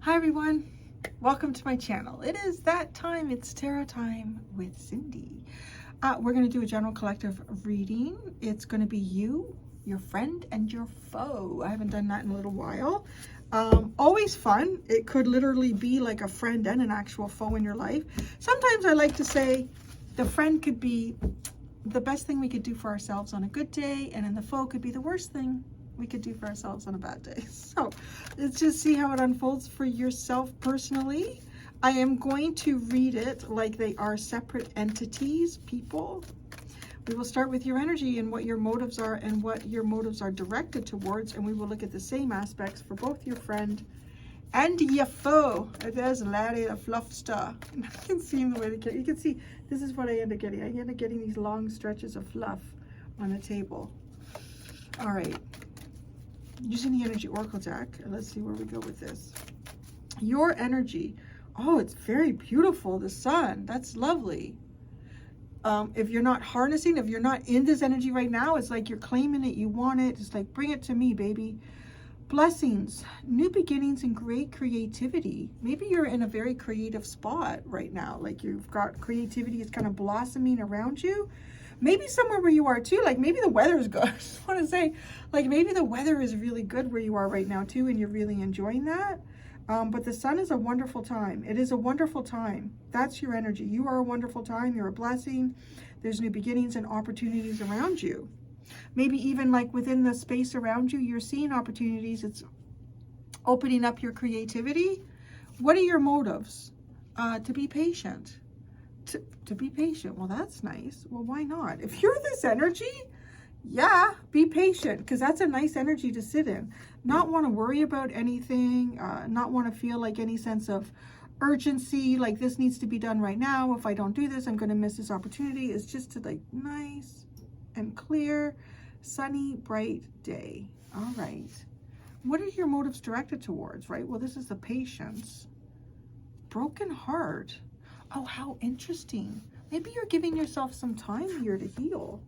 Hi everyone, welcome to my channel. It is that time, it's tarot time with Cindy. We're going to do a general collective reading. It's going to be you, your friend, and your foe. I haven't done that in a little while. Always fun. It could literally be like a friend and an actual foe in your life. Sometimes I like to say the friend could be the best thing we could do for ourselves on a good day, and then the foe could be the worst thing we could do for ourselves on a bad day. So let's just see how it unfolds for yourself personally. I am going to read it like they are separate entities, people. We will start with your energy and what your motives are and what your motives are directed towards, and we will look at the same aspects for both your friend and your foe. There's Larry, the fluff star. I can see the way they get. You can see this is what I end up getting. I end up getting these long stretches of fluff on the table. All right. Using the energy oracle deck, let's see where we go with this. Your energy, oh, it's very beautiful. The sun, that's lovely. If you're not harnessing, if you're not in this energy right now, it's like you're claiming it, you want it. It's like, bring it to me, baby. Blessings, new beginnings, and great creativity. Maybe you're in a very creative spot right now, like you've got creativity is kind of blossoming around you. Maybe somewhere where you are too, like maybe the weather is good. I just want to say, like maybe the weather is really good where you are right now too, and you're really enjoying that. But the sun is a wonderful time. It is a wonderful time. That's your energy. You are a wonderful time. You're a blessing. There's new beginnings and opportunities around you. Maybe even like within the space around you, you're seeing opportunities. It's opening up your creativity. What are your motives? To be patient. To be patient. Well, that's nice. Well, why not? If you're this energy, yeah, be patient, because that's a nice energy to sit in. Not want to worry about anything, not want to feel like any sense of urgency, like this needs to be done right now. If I don't do this, I'm going to miss this opportunity. It's just to like nice and clear, sunny, bright day. All right. What are your motives directed towards, right? Well, this is the patience. Broken heart. Oh, how interesting. Maybe you're giving yourself some time here to heal.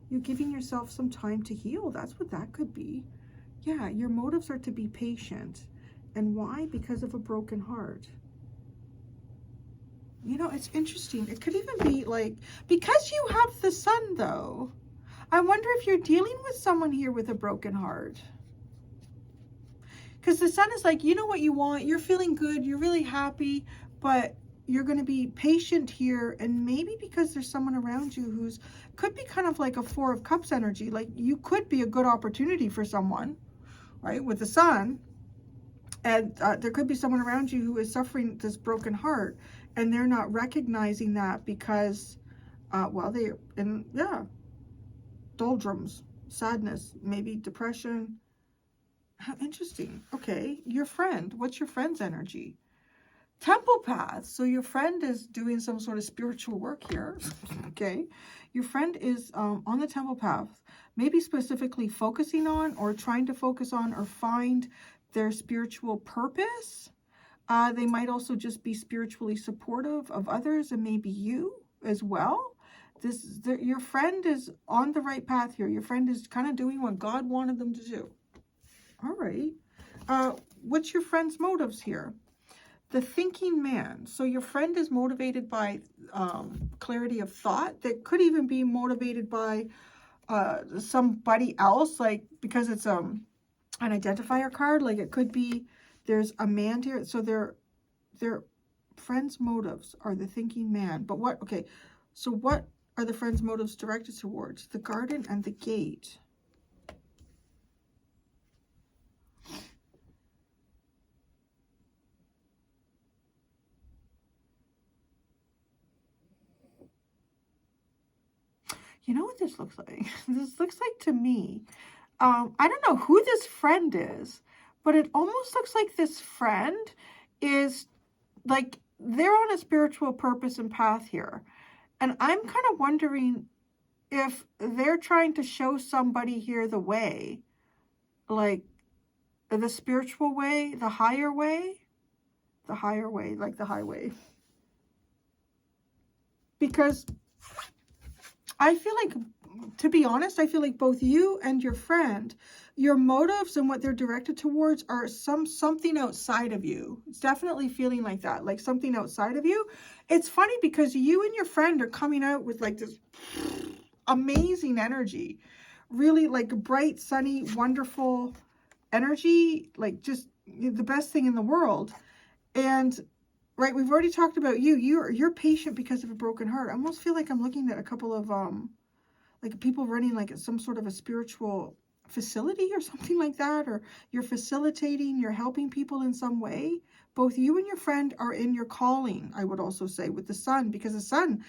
You're giving yourself some time to heal. That's what that could be. Yeah, your motives are to be patient. And why? Because of a broken heart. You know, it's interesting. It could even be like, because you have the sun though, I wonder if you're dealing with someone here with a broken heart. Because the sun is like, you know what you want. You're feeling good. You're really happy, but you're going to be patient here, and maybe because there's someone around you who's could be kind of like a Four of Cups energy, like you could be a good opportunity for someone, right, with the sun, and there could be someone around you who is suffering this broken heart, and they're not recognizing that because well, they're in, yeah, doldrums, sadness, maybe depression. How interesting. Okay, your friend, what's your friend's energy? Temple path. So your friend is doing some sort of spiritual work here. Okay. Your friend is on the temple path, maybe specifically focusing on or trying to focus on or find their spiritual purpose. They might also just be spiritually supportive of others and maybe you as well. Your friend is on the right path here. Your friend is kind of doing what God wanted them to do. All right. What's your friend's motives here? The thinking man. So your friend is motivated by clarity of thought. That could even be motivated by somebody else, like because it's an identifier card. Like it could be there's a man here. So their friend's motives are the thinking man. But what? Okay. So what are the friend's motives directed towards? The garden and the gate. You know what this looks like? This looks like to me, I don't know who this friend is, but it almost looks like this friend is like they're on a spiritual purpose and path here. And I'm kind of wondering if they're trying to show somebody here the way, like the spiritual way, the higher way, like the highway. Because I feel like to be honest, I feel like both you and your friend, your motives and what they're directed towards are something outside of you. It's definitely feeling like that, like something outside of you. It's funny because you and your friend are coming out with like this amazing energy, really like bright, sunny, wonderful energy, like just the best thing in the world. And right, we've already talked about you. You're patient because of a broken heart. I almost feel like I'm looking at a couple of like people running like some sort of a spiritual facility or something like that, or you're facilitating, you're helping people in some way. Both you and your friend are in your calling, I would also say, with the sun, because the sun,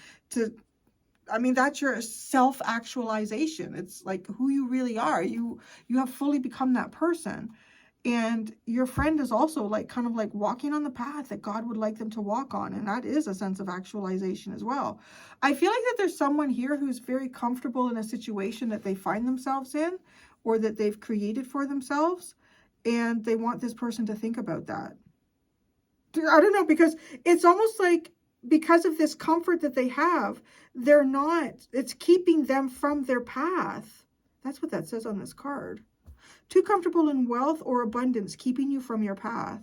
I mean, that's your self-actualization. It's like who you really are. You have fully become that person. And your friend is also like kind of like walking on the path that God would like them to walk on. And that is a sense of actualization as well. I feel like that there's someone here who's very comfortable in a situation that they find themselves in or that they've created for themselves. And they want this person to think about that. I don't know, because it's almost like because of this comfort that they have, it's keeping them from their path. That's what that says on this card. Too comfortable in wealth or abundance, keeping you from your path.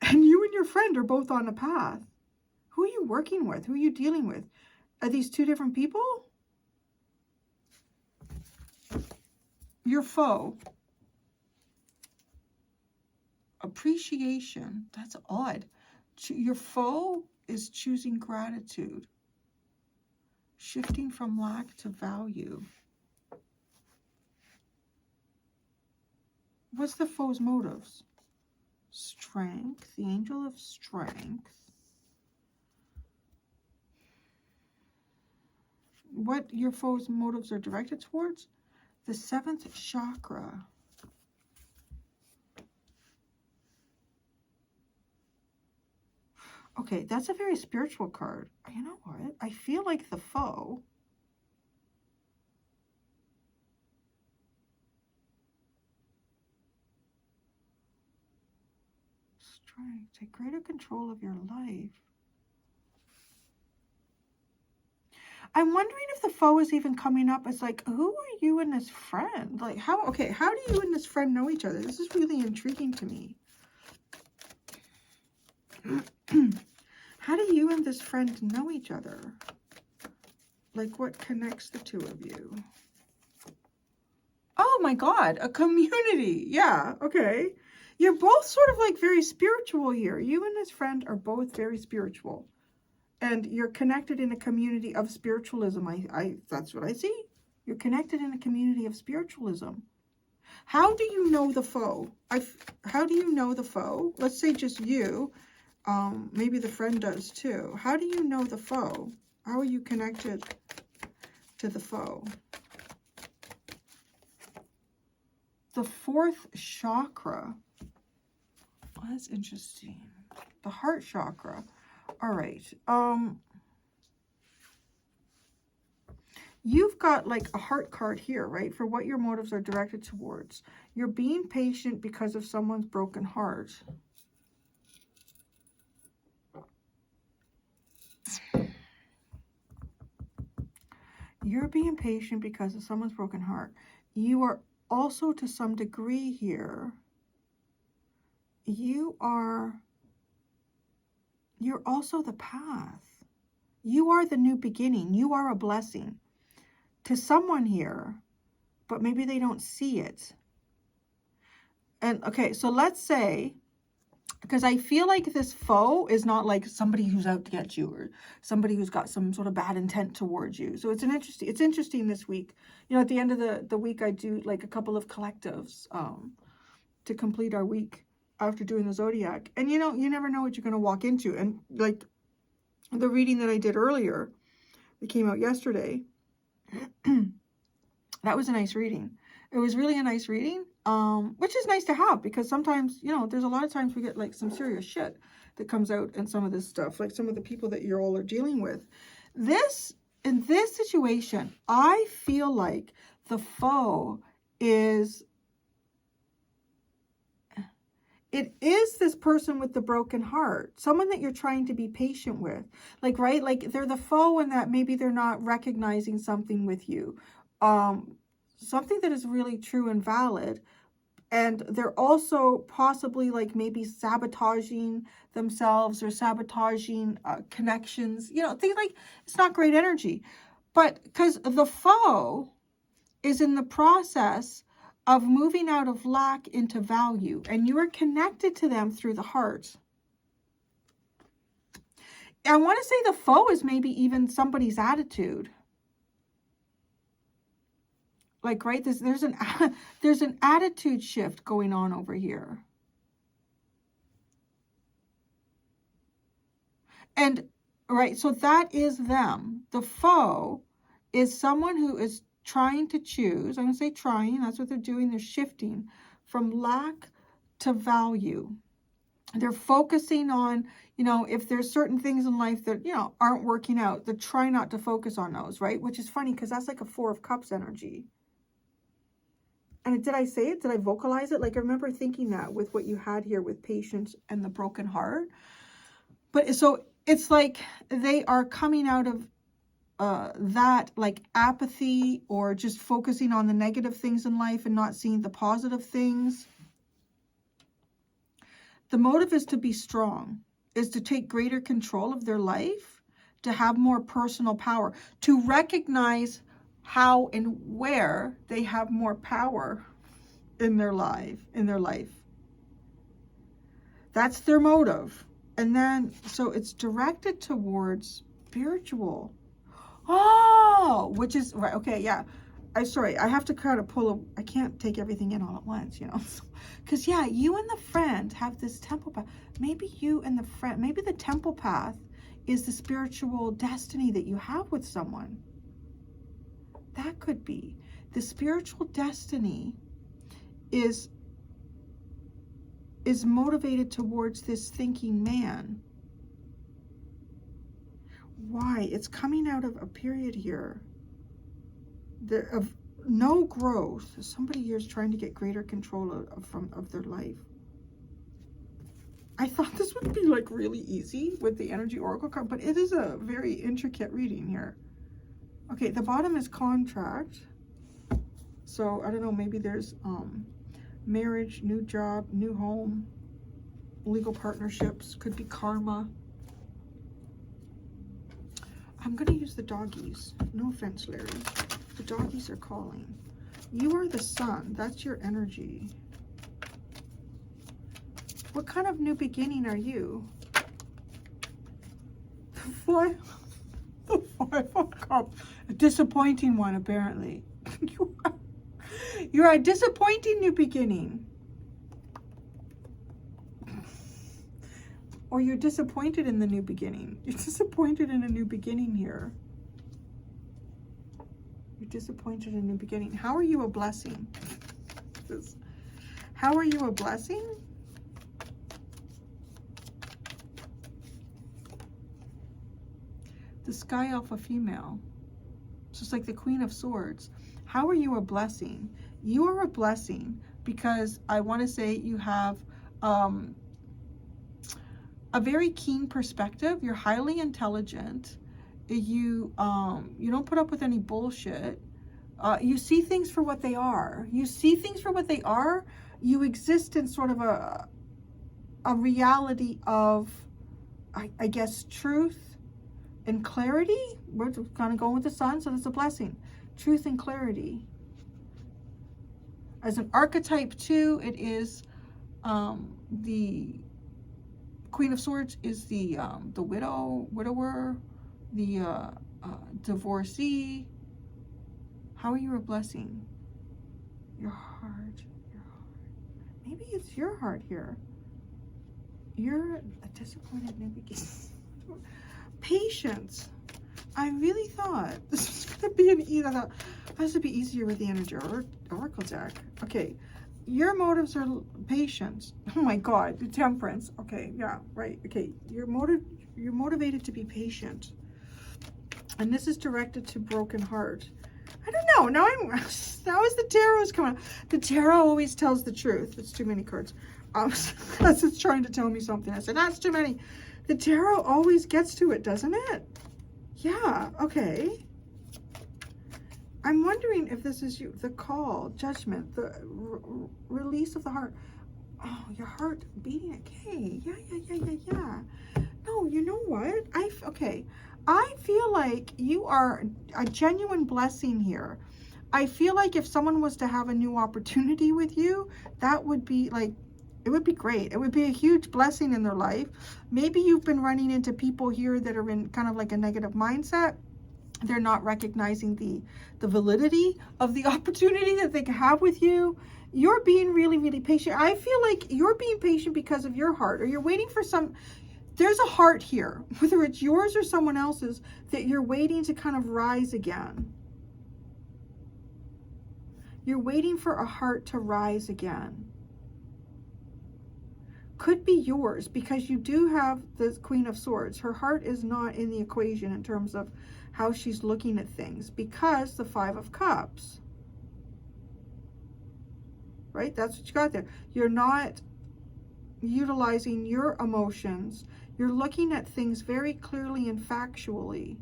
And you and your friend are both on a path. Who are you working with? Who are you dealing with? Are these two different people? Your foe. Appreciation. That's odd. Your foe is choosing gratitude. Shifting from lack to value. What's the foe's motives? Strength, the angel of strength. What your foe's motives are directed towards? The 7th chakra. Okay, that's a very spiritual card. You know what? I feel like the foe take greater control of your life. I'm wondering if the foe is even coming up as like, who are you and this friend? Like how do you and this friend know each other? This is really intriguing to me. How do you and this friend know each other? Like what connects the two of you? Oh my God, a community. Yeah, okay. You're both sort of like very spiritual here. You and this friend are both very spiritual. And you're connected in a community of spiritualism. That's what I see. You're connected in a community of spiritualism. How do you know the foe? How do you know the foe? Let's say just you. Maybe the friend does too. How do you know the foe? How are you connected to the foe? The 4th chakra. Oh, that's interesting. The heart chakra. All right. You've got like a heart card here, right? For what your motives are directed towards. You're being patient because of someone's broken heart. You're being patient because of someone's broken heart. You are also, to some degree here, you're also the path. You are the new beginning. You are a blessing to someone here, but maybe they don't see it. And okay, so let's say, because I feel like this foe is not like somebody who's out to get you or somebody who's got some sort of bad intent towards you. So it's interesting this week. You know, at the end of the week, I do like a couple of collectives to complete our week after doing the zodiac. And you know, you never know what you're going to walk into. And like the reading that I did earlier, that came out yesterday, that was a nice reading. It was really a nice reading, which is nice to have, because sometimes, you know, there's a lot of times we get like some serious shit that comes out in some of this stuff, like some of the people that you all are dealing with. In this situation, I feel like the foe is it is this person with the broken heart, someone that you're trying to be patient with. Like, right? Like they're the foe in that maybe they're not recognizing something with you. Something that is really true and valid. And they're also possibly like maybe sabotaging themselves or sabotaging connections. You know, things like, it's not great energy. But because the foe is in the process of moving out of lack into value. And you are connected to them through the heart. I want to say the foe is maybe even somebody's attitude. Like, right, there's an attitude shift going on over here. And, right, so that is them. The foe is someone who is trying to choose. I'm going to say trying. That's what they're doing. They're shifting from lack to value. They're focusing on, you know, if there's certain things in life that, you know, aren't working out, they try not to focus on those, right? Which is funny because that's like a Four of Cups energy. And did I say it? Did I vocalize it? Like, I remember thinking that with what you had here with patience and the broken heart. But so it's like they are coming out of that like apathy or just focusing on the negative things in life and not seeing the positive things. The motive is to be strong, is to take greater control of their life, to have more personal power, to recognize how and where they have more power in their life. That's their motive. And then, so it's directed towards spiritual. Oh, which is, right, okay, yeah. Sorry, I have to kind of I can't take everything in all at once, you know. Because, yeah, you and the friend have this temple path. Maybe you and the friend, maybe the temple path is the spiritual destiny that you have with someone. That could be. The spiritual destiny is motivated towards this thinking man. Why? It's coming out of a period here of no growth. Somebody here is trying to get greater control of their life. I thought this would be like really easy with the energy oracle card, but it is a very intricate reading here. Okay, the bottom is contract. So I don't know, maybe there's marriage, new job, new home, legal partnerships, could be karma. I'm going to use the doggies. No offense, Larry. The doggies are calling. You are the sun. That's your energy. What kind of new beginning are you? The Five of Cups. A disappointing one, apparently. You're a disappointing new beginning. Or you're disappointed in the new beginning. You're disappointed in a new beginning here. You're disappointed in a new beginning. How are you a blessing? How are you a blessing? The Sky Alpha female. So it's like the Queen of Swords. How are you a blessing? You are a blessing because I want to say you have a very keen perspective. You're highly intelligent. You don't put up with any bullshit. You see things for what they are. You see things for what they are. You exist in sort of a reality of, I guess, truth and clarity. We're kind of going with the sun, so that's a blessing. Truth and clarity. As an archetype too, it is the Queen of Swords is the widower, the divorcee. How are you a blessing? Your heart. Maybe it's your heart here. You're a disappointed new beginning. Patience. I really thought this was going to be an easy. I thought this would be easier with the energy oracle deck. Okay, your motives are patience. Oh my God, the temperance. Okay, yeah, right. Okay, you're motivated to be patient, and this is directed to broken heart. I don't know. Now as the tarot's coming. The tarot always tells the truth. It's too many cards. Because it's trying to tell me something. I said, that's too many. The tarot always gets to it, doesn't it? Yeah, okay. I'm wondering if this is you. The call, judgment, the release of the heart. Oh, your heart beating. Okay. Yeah. No, you know what? Okay. I feel like you are a genuine blessing here. I feel like if someone was to have a new opportunity with you, that would be like, it would be great. It would be a huge blessing in their life. Maybe you've been running into people here that are in kind of like a negative mindset. They're not recognizing the validity of the opportunity that they can have with you. You're being really, really patient. I feel like you're being patient because of your heart, or you're waiting for there's a heart here, whether it's yours or someone else's, that you're waiting to kind of rise again. You're waiting for a heart to rise again. Could be yours, because you do have the Queen of Swords. Her heart is not in the equation in terms of how she's looking at things, because the Five of Cups. Right? That's what you got there. You're not utilizing your emotions. You're looking at things very clearly and factually.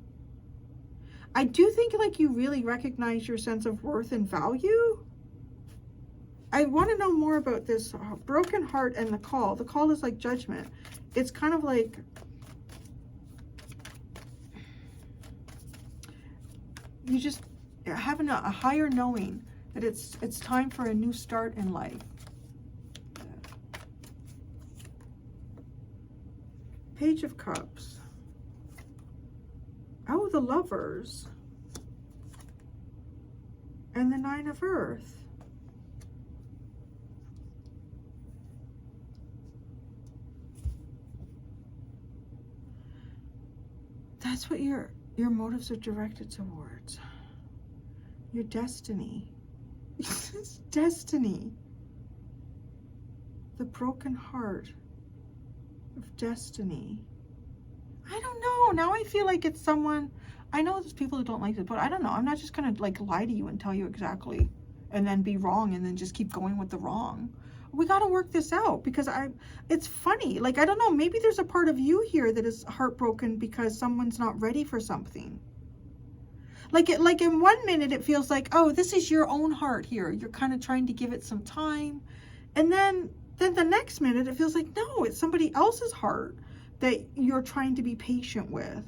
I do think like you really recognize your sense of worth and value. I want to know more about this broken heart and the call. The call is like judgment. It's kind of like you just having a higher knowing that it's time for a new start in life. Page of Cups. Oh, the Lovers. And the Nine of Earth. That's what your motives are directed towards. Your destiny. It's destiny. The broken heart of destiny. I don't know. Now I feel like it's someone. I know there's people who don't like it, but I don't know. I'm not just gonna like lie to you and tell you exactly and then be wrong and then just keep going with the wrong. We got to work this out, because it's funny. Like, I don't know, maybe there's a part of you here that is heartbroken because someone's not ready for something. Like in 1 minute, it feels like, oh, this is your own heart here. You're kind of trying to give it some time. And then the next minute, it feels like, no, it's somebody else's heart that you're trying to be patient with.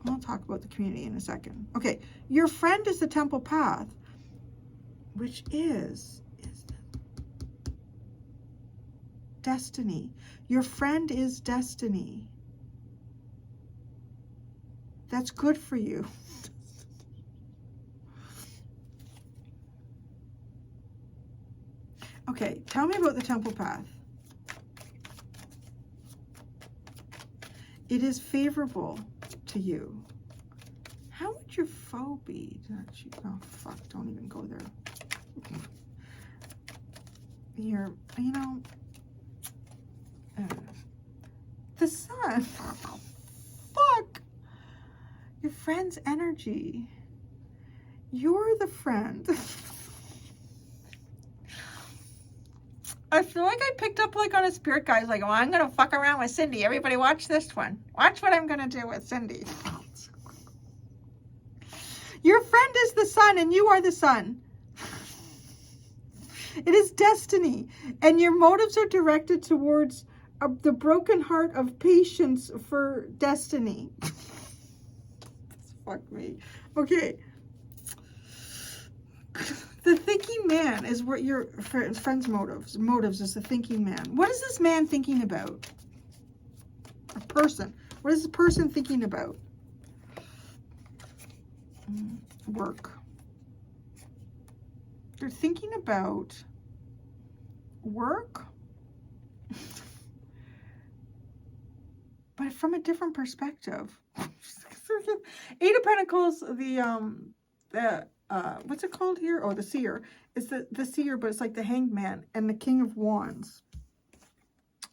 I'll talk about the community in a second. Okay, your friend is the Temple Path, which is destiny. Your friend is destiny. That's good for you. Okay, tell me about the Temple Path. It is favorable to you. How would your foe be? Oh, fuck, don't even go there. The Sun. Fuck. Your friend's energy. You're the friend. I feel like I picked up like on a spirit guide. Like, well, I'm going to fuck around with Cindy. Everybody watch this one. Watch what I'm going to do with Cindy. Your friend is the sun and you are the sun. It is destiny. And your motives are directed towards the broken heart of patience for destiny. Fuck me. Okay. The thinking man is what your friend's motives is the thinking man. What is this man thinking about? A person. What is the person thinking about? Work. They're thinking about work, but from a different perspective. Eight of Pentacles, what's it called here? Oh, the Seer. It's the Seer, but it's like the Hanged Man, and the King of Wands,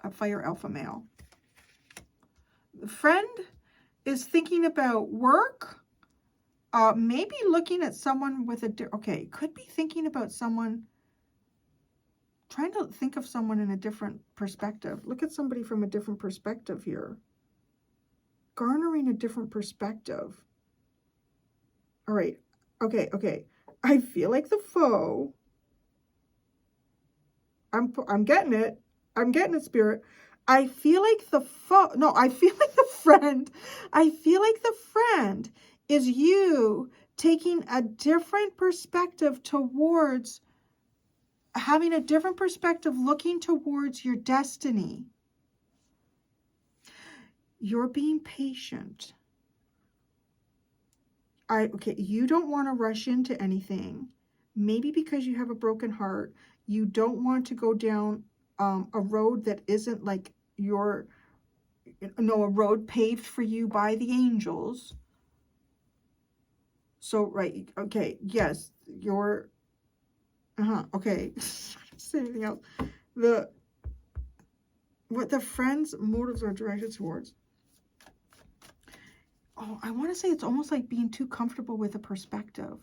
a fire alpha male. The friend is thinking about work, Maybe looking at someone with okay, could be thinking about someone, trying to think of someone in a different perspective. Look at somebody from a different perspective here. Garnering a different perspective. All right. Okay. I feel like the foe. I'm getting it. I'm getting it, Spirit. I feel like the foe. No, I feel like the friend. I feel like the friend is you taking a different perspective towards, having a different perspective, looking towards your destiny. You're being patient. Okay, you don't want to rush into anything. Maybe because you have a broken heart, you don't want to go down a road that isn't like your, a road paved for you by the angels. So, right, okay, yes, you're, okay, say anything else. What the friend's motives are directed towards. Oh, I want to say it's almost like being too comfortable with a perspective.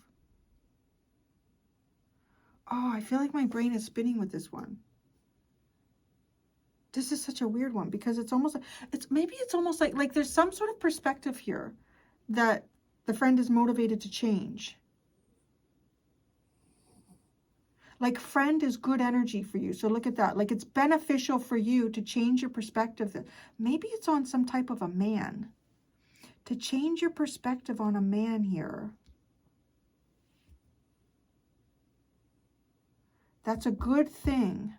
Oh, I feel like my brain is spinning with this one. This is such a weird one because it's almost like, it's almost like there's some sort of perspective here that the friend is motivated to change. Like, friend is good energy for you. So look at that. Like, it's beneficial for you to change your perspective. Maybe it's on some type of a man. To change your perspective on a man here. That's a good thing.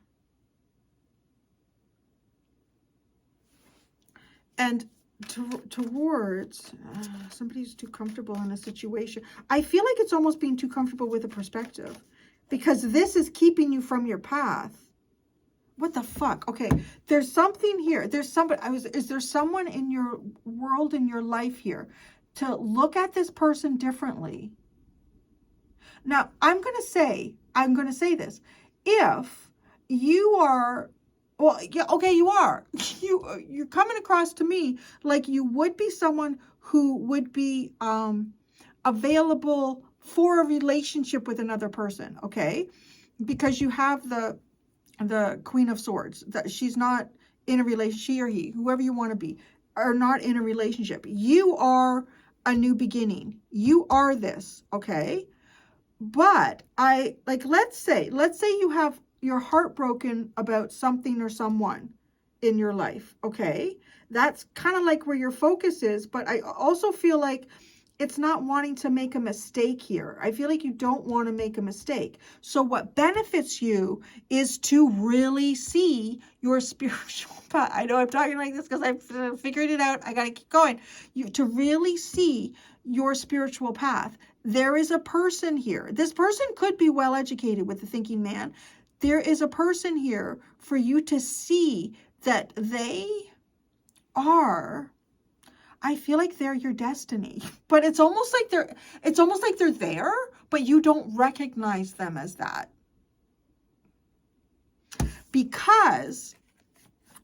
And towards somebody's too comfortable in a situation. I feel like it's almost being too comfortable with a perspective, because this is keeping you from your path. What the fuck? Okay, there's something here. There's somebody. Is there someone in your world, in your life here, to look at this person differently? Now, I'm going to say this. If you are, well, yeah, okay, you are. You're coming across to me like you would be someone who would be available for a relationship with another person, okay? Because you have the Queen of Swords. That she's not in a relationship, she or he, whoever you want to be, are not in a relationship. You are a new beginning. You are this, okay? But let's say you have your heart broken about something or someone in your life, okay? That's kind of like where your focus is, but I also feel like it's not wanting to make a mistake here. I feel like you don't want to make a mistake. So what benefits you is to really see your spiritual path. I know I'm talking like this because I've figured it out. I got to keep going. To really see your spiritual path. There is a person here. This person could be well educated with the thinking man. There is a person here for you to see that they are, I feel like they're your destiny, but it's almost like they're there, but you don't recognize them as that. Because,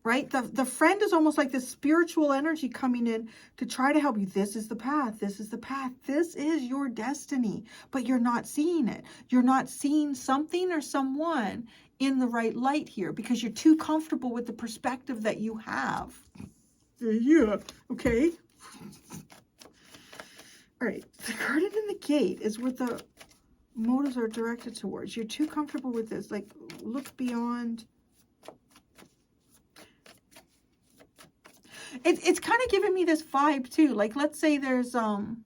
right, the friend is almost like this spiritual energy coming in to try to help you. This is the path. This is the path. This is your destiny, but you're not seeing it. You're not seeing something or someone in the right light here because you're too comfortable with the perspective that you have. Yeah, okay. All right, the garden and the gate is what the motives are directed towards. You're too comfortable with this. Like, look beyond. It's kind of giving me this vibe too. Like, let's say there's I'm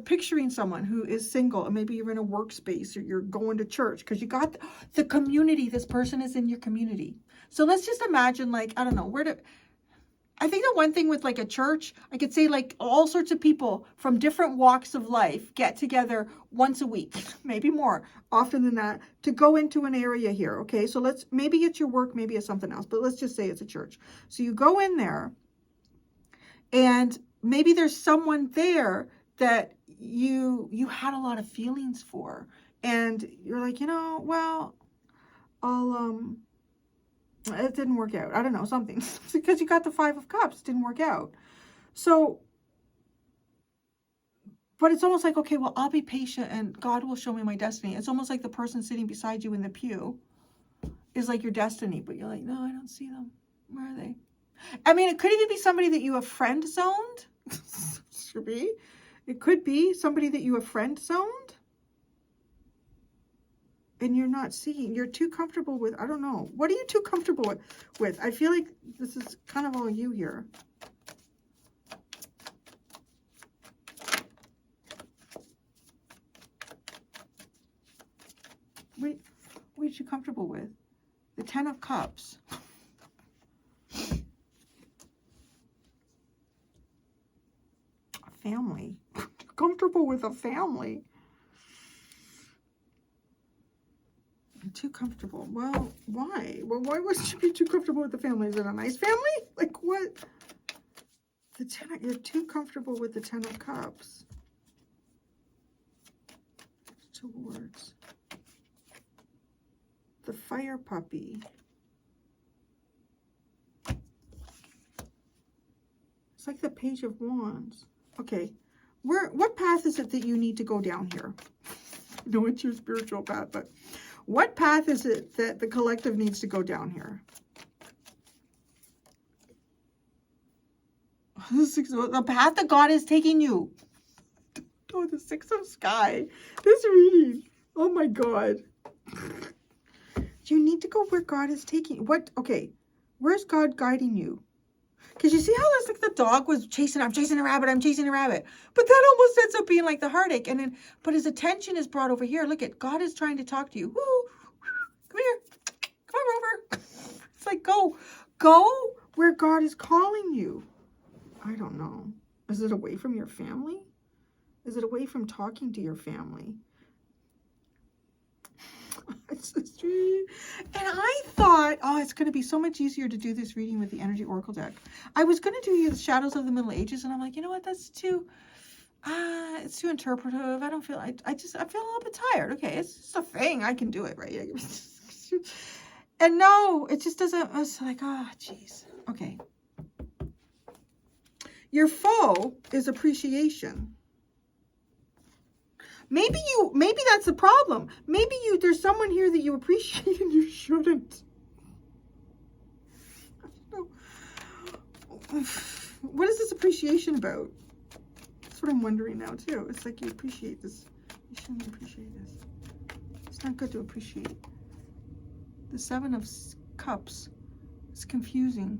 picturing someone who is single, and maybe you're in a workspace or you're going to church because you got the community. This person is in your community. So let's just imagine, like, I don't know, I think the one thing with like a church, I could say like all sorts of people from different walks of life get together once a week, maybe more often than that, to go into an area here. Okay, so maybe it's your work, maybe it's something else, but let's just say it's a church. So you go in there and maybe there's someone there that you had a lot of feelings for, and you're like, well, it didn't work out. I don't know, something. Because you got the 5 of Cups, it didn't work out. So But it's almost like, okay, well, I'll be patient and God will show me my destiny. It's almost like the person sitting beside you in the pew is like your destiny, but you're like, no, I don't see them. Where are they? I mean, it could even be somebody that you have friend zoned. Should be. It could be somebody that you have friend zoned. And you're not seeing. You're too comfortable with, I don't know. What are you too comfortable with? I feel like this is kind of all you here. What are you too comfortable with? The Ten of Cups. A family. Comfortable with a family. I'm too comfortable. Well, why? Well, why would you be too comfortable with the family? Is it a nice family? Like what? You're too comfortable with the Ten of Cups. Towards the Fire Puppy. It's like the Page of Wands. Okay, what path is it that you need to go down here? No, it's your spiritual path, but what path is it that the collective needs to go down here? The path that God is taking you. Oh, the Six of Sky. This reading. Oh my God. You need to go where God is taking you. Okay, where's God guiding you? Because you see how there's like the dog was chasing, I'm chasing a rabbit, I'm chasing a rabbit. But that almost ends up being like the heartache. And then, but his attention is brought over here. Look at, God is trying to talk to you. Woo, come here. Come on, Rover. It's like, go where God is calling you. I don't know. Is it away from your family? Is it away from talking to your family? And I thought, oh, it's going to be so much easier to do this reading with the Energy Oracle deck. I was going to do the Shadows of the Middle Ages, and I'm like, you know what? That's too, it's too interpretive. I don't feel, I feel a little bit tired. Okay, it's just a thing. I can do it, right? And no, it just doesn't, it's like, oh, geez. Okay. Your foe is appreciation. Maybe that's the problem. Maybe there's someone here that you appreciate and you shouldn't. I don't know. What is this appreciation about? That's what I'm wondering now too. It's like you appreciate this. You shouldn't appreciate this. It's not good to appreciate. The Seven of Cups. It's confusing.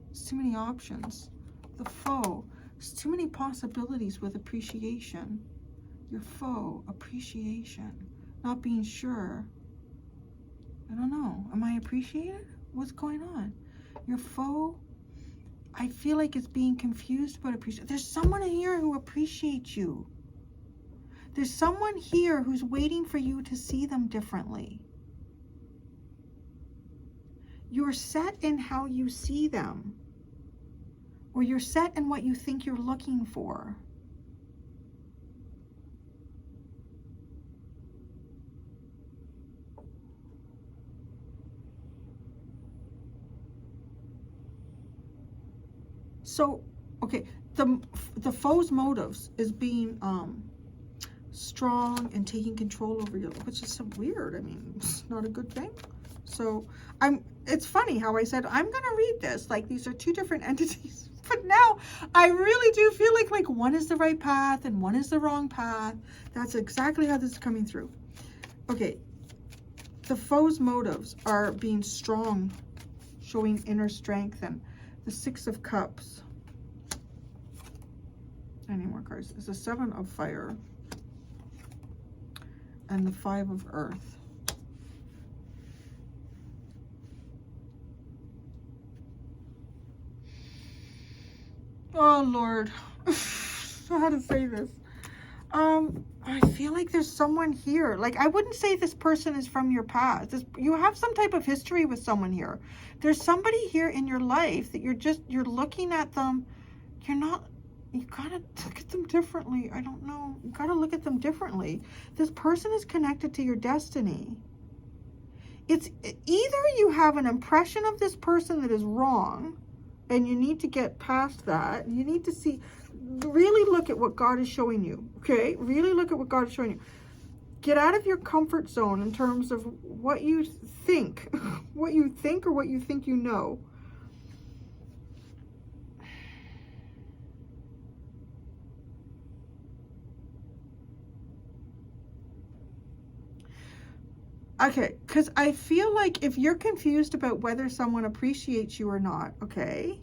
There's too many options. The foe. There's too many possibilities with appreciation. Your foe, appreciation, not being sure. I don't know. Am I appreciated? What's going on? Your foe, I feel like it's being confused about appreciation. There's someone here who appreciates you. There's someone here who's waiting for you to see them differently. You're set in how you see them, or you're set in what you think you're looking for. So, okay, the foe's motives is being strong and taking control over you, which is so weird. I mean, it's not a good thing. So it's funny how I said, I'm going to read this. Like, these are two different entities. But now I really do feel like one is the right path and one is the wrong path. That's exactly how this is coming through. Okay. The foe's motives are being strong, showing inner strength, and the Six of Cups. Any more cards? It's the Seven of Fire and the Five of Earth. Oh Lord, I don't know how to say this. I feel like there's someone here. Like, I wouldn't say this person is from your past. You have some type of history with someone here. There's somebody here in your life that you're looking at them. You gotta look at them differently. I don't know. You gotta look at them differently. This person is connected to your destiny. It's either you have an impression of this person that is wrong, And you need to get past that. You need to see, really look at what God is showing you. Okay? Really look at what God is showing you. Get out of your comfort zone in terms of what you think. What you think or what you think you know. Okay, because I feel like if you're confused about whether someone appreciates you or not, okay,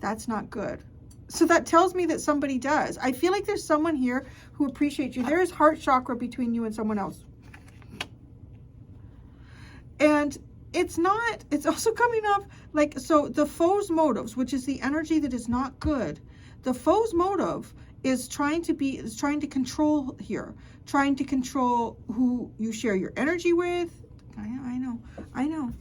that's not good. So that tells me that somebody does. I feel like there's someone here who appreciates you. There is heart chakra between you and someone else. And it's not, it's also coming off like, so the foe's motives, which is the energy that is not good. The foe's motive is trying to control here, trying to control who you share your energy with. I know.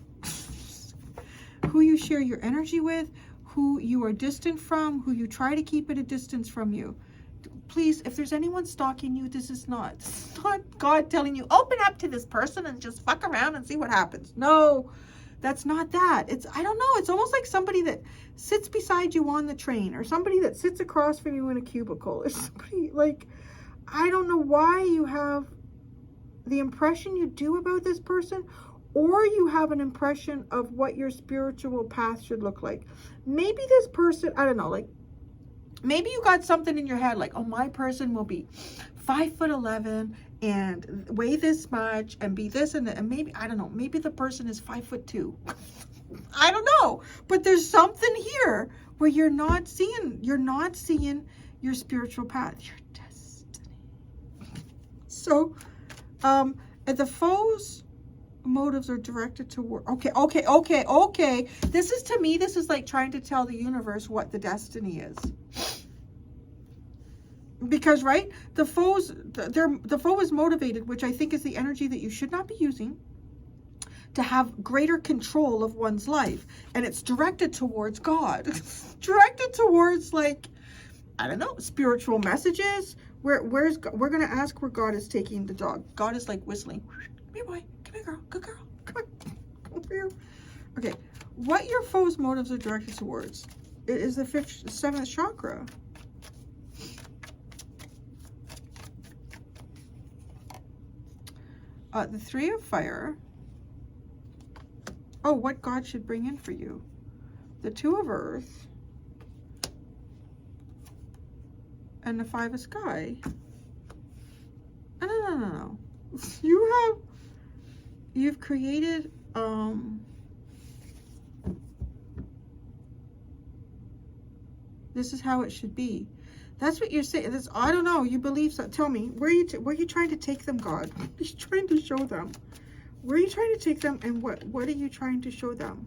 Who you share your energy with, who you are distant from, who you try to keep at a distance from you. Please, if there's anyone stalking you, this is not God telling you, open up to this person and just fuck around and see what happens. No, that's not that. It's, I don't know, it's almost like somebody that sits beside you on the train, or somebody that sits across from you in a cubicle, or somebody like, I don't know why you have the impression you do about this person, or you have an impression of what your spiritual path should look like. Maybe this person, I don't know, like, maybe you got something in your head like, oh, my person will be 5'11" and weigh this much and be this and that. And maybe, I don't know, maybe the person is 5'2". I don't know. But there's something here where you're not seeing your spiritual path, your destiny. So, the foe's motives are directed toward, okay. This is, to me, this is like trying to tell the universe what the destiny is. Because, right, the foe is motivated, which I think is the energy that you should not be using, to have greater control of one's life. And it's directed towards God. It's directed towards, like, I don't know, spiritual messages. We're going to ask where God is taking the dog. God is like whistling. Come here, boy. Come here, girl. Good girl. Come on. Come here. Okay. What your foe's motives are directed towards is the 7th chakra. The 3 of fire. Oh, what God should bring in for you. The 2 of earth. And the 5 of sky. No. You've created, this is how it should be. That's what you're saying. This, I don't know. You believe so. Tell me, where are you trying to take them, God? What are you trying to show them? Where are you trying to take them, and what are you trying to show them?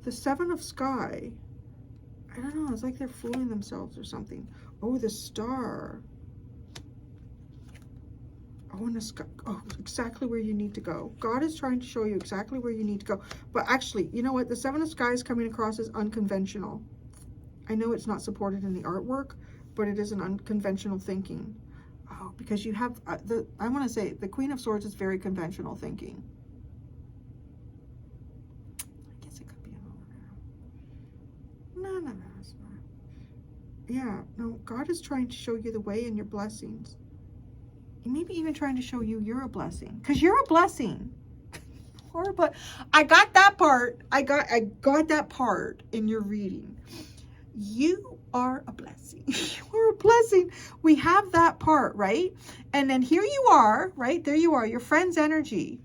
The 7 of sky. I don't know. It's like they're fooling themselves or something. Oh, the star. Oh, in the sky. Oh, exactly where you need to go. God is trying to show you exactly where you need to go. But actually, you know what? The 7 of sky is coming across as unconventional. I know it's not supported in the artwork, but it is an unconventional thinking. Oh, because you have, I want to say, the Queen of Swords is very conventional thinking. I guess it could be an overarrow. No, it's not. Yeah, no, God is trying to show you the way and your blessings. Maybe even trying to show you you're a blessing, because you're a blessing. But I got that part. I got that part in your reading. You are a blessing. You are a blessing. We have that part, right? And then here you are, right? There you are, your friend's energy.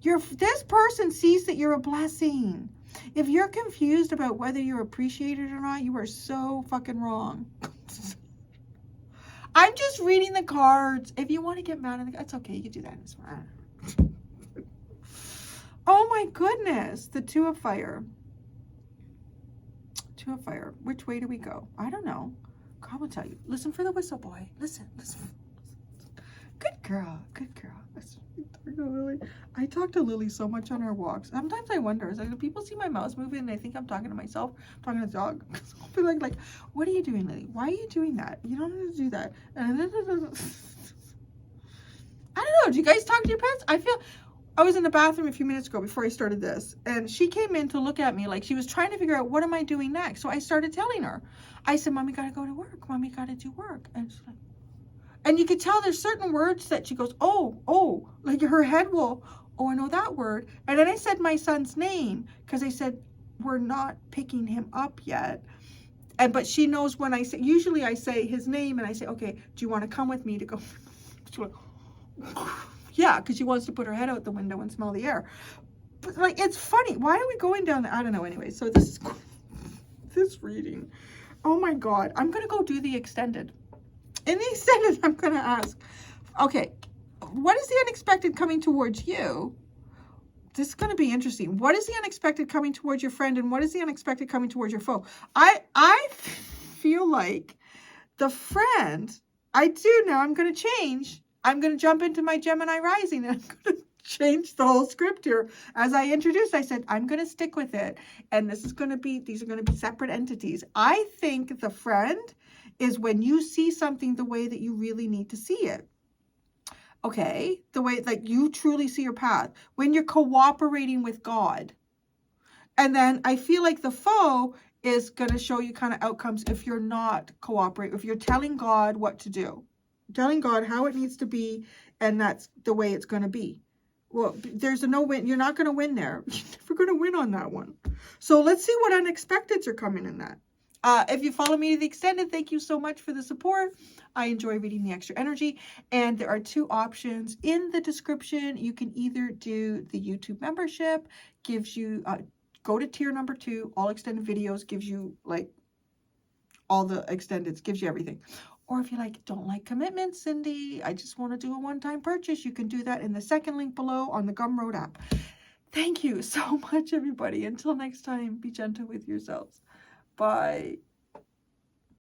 This person sees that you're a blessing. If you're confused about whether you're appreciated or not, you are so fucking wrong. I'm just reading the cards. If you want to get mad at the, it's okay. You can do that. It's fine. Oh my goodness. The 2 of fire. 2 of fire. Which way do we go? I don't know. God will tell you. Listen for the whistle, boy. Listen. Good girl. Good girl. I talk to Lily so much on our walks. Sometimes I wonder, is like, do people see my mouth moving and they think I'm talking to myself? I'm talking to the dog. I'll be like, what are you doing, Lily? Why are you doing that? You don't have to do that. And I don't know. Do you guys talk to your pets? I feel, I was in the bathroom a few minutes ago before I started this, and she came in to look at me like she was trying to figure out, what am I doing next? So I started telling her. I said, Mommy gotta go to work. Mommy gotta do work. And she's like, and you could tell there's certain words that she goes, oh, like her head will, oh, I know that word. And then I said my son's name, because I said, we're not picking him up yet. But she knows when I say, usually I say his name, and I say, okay, do you want to come with me to go? She's like, yeah, because she wants to put her head out the window and smell the air. But like, it's funny. Why are we going down? I don't know. Anyway, so this reading. Oh my God. I'm going to go do the extended. In the extended, I'm going to ask, okay, what is the unexpected coming towards you? This is going to be interesting. What is the unexpected coming towards your friend, and what is the unexpected coming towards your foe? I feel like the friend, I do now, I'm going to change. I'm going to jump into my Gemini rising, and I'm going to change the whole script here. As I introduced, I said, I'm going to stick with it. And this is going to be, these are going to be separate entities. I think the friend is when you see something the way that you really need to see it. Okay, the way like you truly see your path, when you're cooperating with God. And then I feel like the foe is going to show you kind of outcomes if you're not cooperating, if you're telling God what to do, telling God how it needs to be, and that's the way it's going to be. Well, there's a no win. You're not going to win there. You're never going to win on that one. So let's see what unexpecteds are coming in that. If you follow me to the extended, thank you so much for the support. I enjoy reading the extra energy. And there are two options in the description. You can either do the YouTube membership, gives you, go to tier number 2, all extended videos, gives you like all the extendeds, gives you everything. Or if you like, don't like commitments, Cindy, I just want to do a one-time purchase, you can do that in the second link below on the Gumroad app. Thank you so much, everybody. Until next time, be gentle with yourselves. Bye.